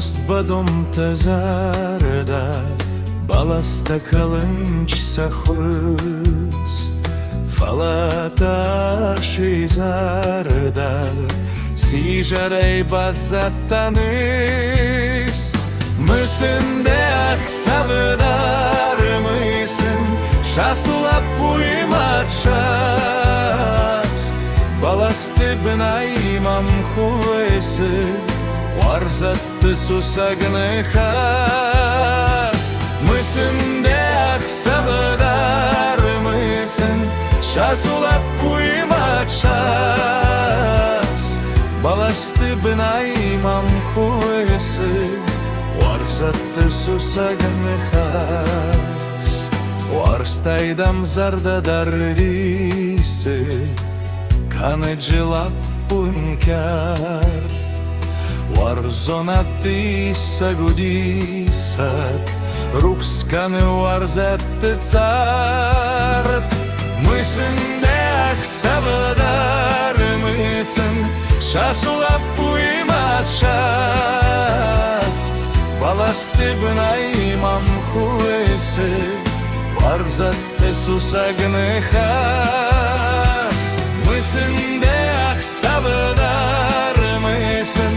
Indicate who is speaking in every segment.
Speaker 1: arst badom tezarda, balasta kalınç sahlız, falata şizarda, sijarej bazatanis. Mısın de aksavdar mısın, şasla puymat şas, balasты bnaimam хуэсы, варзатты сусагны хас. Mısın de aksavdar mısın, şasla puymat şas, balasты bnaimam хуэсы, варзатты сусагны хас. Варстайдам зардадар рисы, kanıcılar bunkar, varzonatisa gudisat, rukskanı varzattı царт. Mısın de aksavdar mısın, şasula puymat şas, balasты bnaimam хуэсы, varzattı susagны хас. Mısın de aksavdar mısın,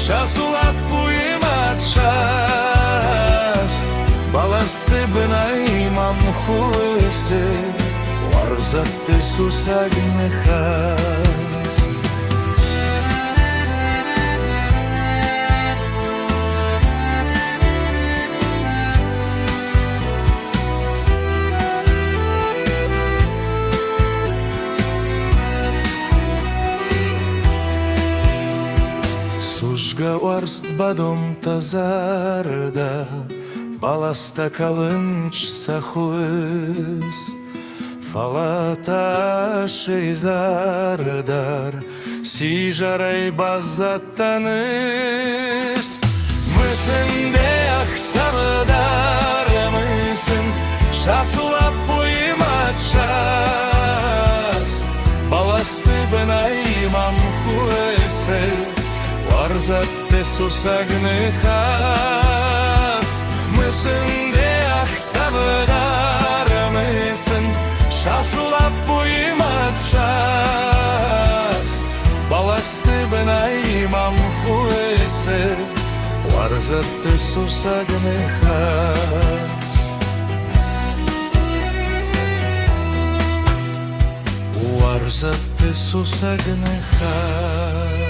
Speaker 1: şasula puymat şas, balasты bnaimam хуэсы, варзатты сусагны хас. Sujga arst badom tazarda, balasta kalınç sahlız, falata şizardar, sijarej bazatanis. Mısın de aksavdar mısın, şasla puymat şas, balasты bnaimam хуэсы, варзатты сусагны хас. Mısın de aksavdar mısın, şasla puymat şas, balasты bnaimam хуэсы, варзатты сусагны хас. Варзатты сусагны хас.